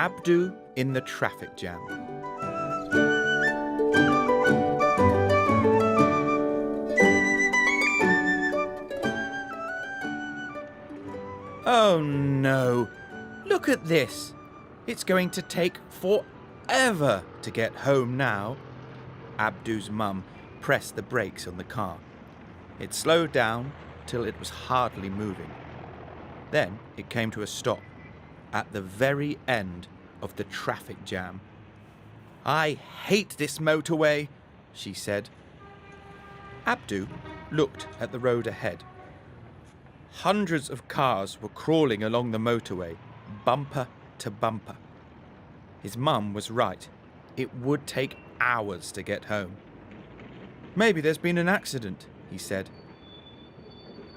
Abdu in the traffic jam. Oh no! Look at this! It's going to take forever to get home now. Abdu's mum pressed the brakes on the car. It slowed down till it was hardly moving. Then it came to a stop at the very end of the traffic jam. "I hate this motorway," she said. Abdu looked at the road ahead. Hundreds of cars were crawling along the motorway, bumper to bumper. His mum was right. It would take hours to get home. "Maybe there's been an accident," he said.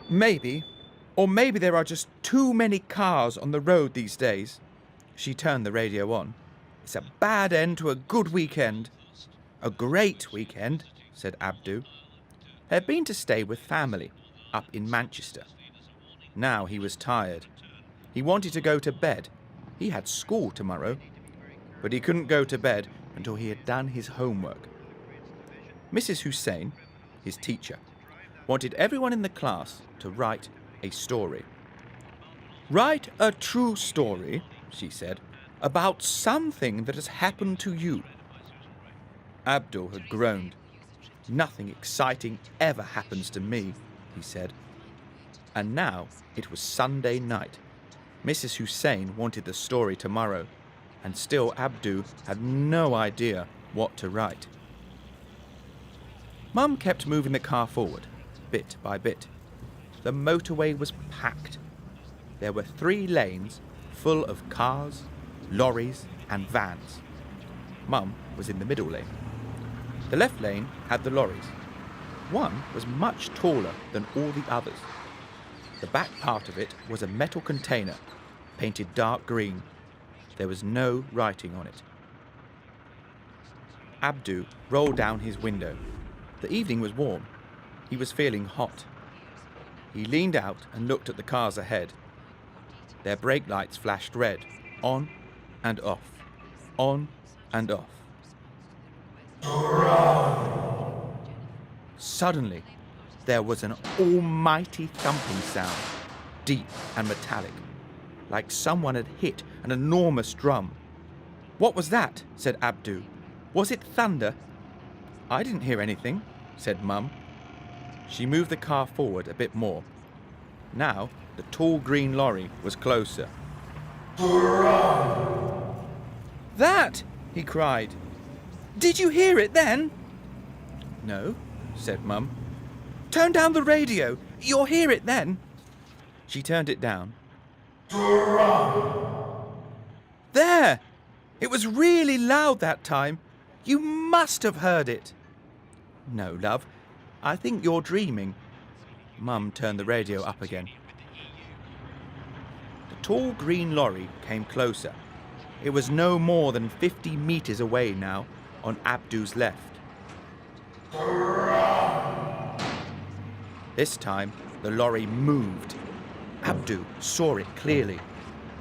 "Maybe. Or maybe there are just too many cars on the road these days." She turned the radio on. "It's a bad end to a good weekend." "A great weekend," said Abdu. They'd been to stay with family up in Manchester. Now he was tired. He wanted to go to bed. He had school tomorrow. But he couldn't go to bed until he had done his homework. Mrs. Hussein, his teacher, wanted everyone in the class to write a story. "Write a true story," she said, "about something that has happened to you." Abdul had groaned. "Nothing exciting ever happens to me," he said. And now it was Sunday night. Mrs. Hussein wanted the story tomorrow, and still Abdu had no idea what to write. Mum kept moving the car forward, bit by bit. The motorway was packed. There were 3 lanes full of cars, lorries and vans. Mum was in the middle lane. The left lane had the lorries. One was much taller than all the others. The back part of it was a metal container, painted dark green. There was no writing on it. Abdu rolled down his window. The evening was warm. He was feeling hot. He leaned out and looked at the cars ahead. Their brake lights flashed red, on and off, on and off. Suddenly, there was an almighty thumping sound, deep and metallic, like someone had hit an enormous drum. "What was that?" said Abdu. "Was it thunder?" "I didn't hear anything," said Mum. She moved the car forward a bit more. Now the tall green lorry was closer. "That!" he cried. "Did you hear it then?" "No," said Mum. "Turn down the radio. You'll hear it then." She turned it down. "There! It was really loud that time. You must have heard it." "No, love. I think you're dreaming." Mum turned the radio up again. The tall green lorry came closer. It was no more than 50 meters away now, on Abdu's left. This time, the lorry moved. Abdu saw it clearly.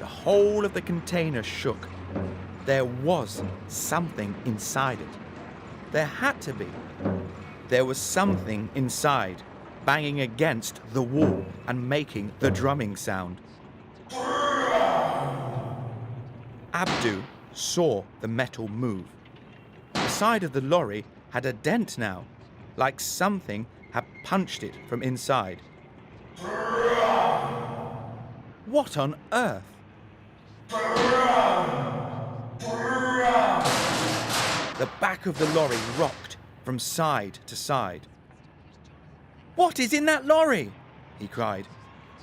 The whole of the container shook. There was something inside it. There had to be. There was something inside, banging against the wall and making the drumming sound. Abdu saw the metal move. The side of the lorry had a dent now, like something had punched it from inside. What on earth? The back of the lorry rocked from side to side. "What is in that lorry?" he cried.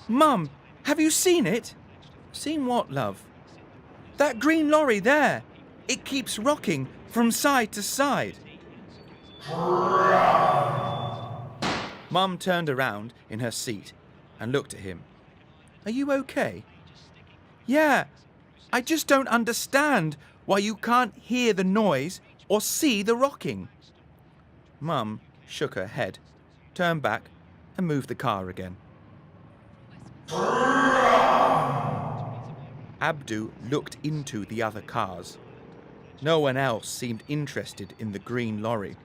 "Mum, have you seen it?" "Seen what, love?" "That green lorry there. It keeps rocking from side to side." Mum turned around in her seat and looked at him. "Are you okay?" "Yeah, I just don't understand why you can't hear the noise or see the rocking." Mum shook her head, turned back and moved the car again. Abdu looked into the other cars. No one else seemed interested in the green lorry.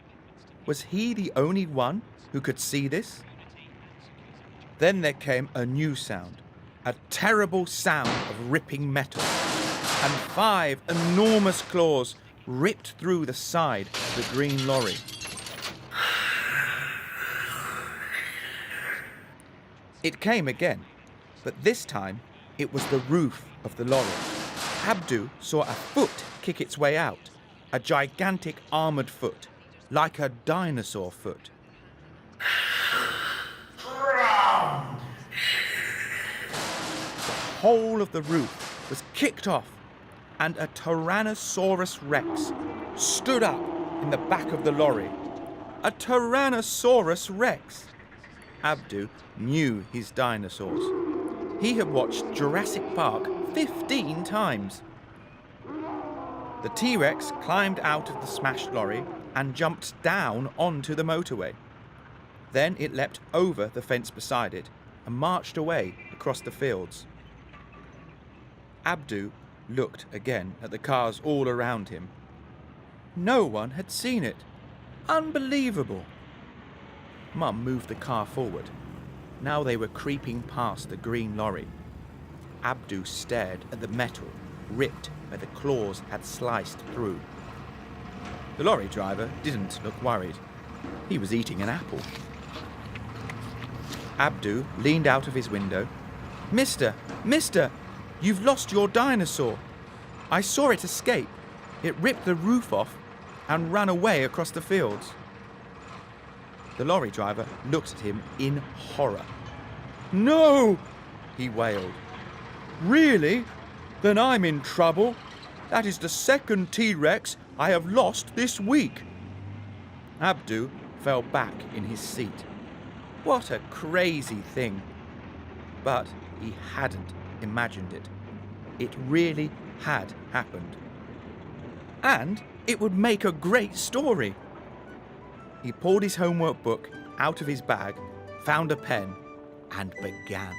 Was he the only one who could see this? Then there came a new sound, a terrible sound of ripping metal, and 5 enormous claws ripped through the side of the green lorry. It came again, but this time it was the roof of the lorry. Abdu saw a foot kick its way out, a gigantic armoured foot, like a dinosaur foot. The whole of the roof was kicked off, and a Tyrannosaurus Rex stood up in the back of the lorry. A Tyrannosaurus Rex! Abdu knew his dinosaurs. He had watched Jurassic Park 15 times. The T-Rex climbed out of the smashed lorry and jumped down onto the motorway. Then it leapt over the fence beside it and marched away across the fields. Abdu looked again at the cars all around him. No one had seen it. Unbelievable! Mum moved the car forward. Now they were creeping past the green lorry. Abdu stared at the metal, ripped where the claws had sliced through. The lorry driver didn't look worried. He was eating an apple. Abdu leaned out of his window. Mister, you've lost your dinosaur. I saw it escape. It ripped the roof off and ran away across the fields. The lorry driver looked at him in horror. No, he wailed. Really? Then I'm in trouble. That is the second T-Rex I have lost this week. Abdu fell back in his seat. What a crazy thing. But he hadn't imagined it. It really had happened. And it would make a great story. He pulled his homework book out of his bag, found a pen, and began.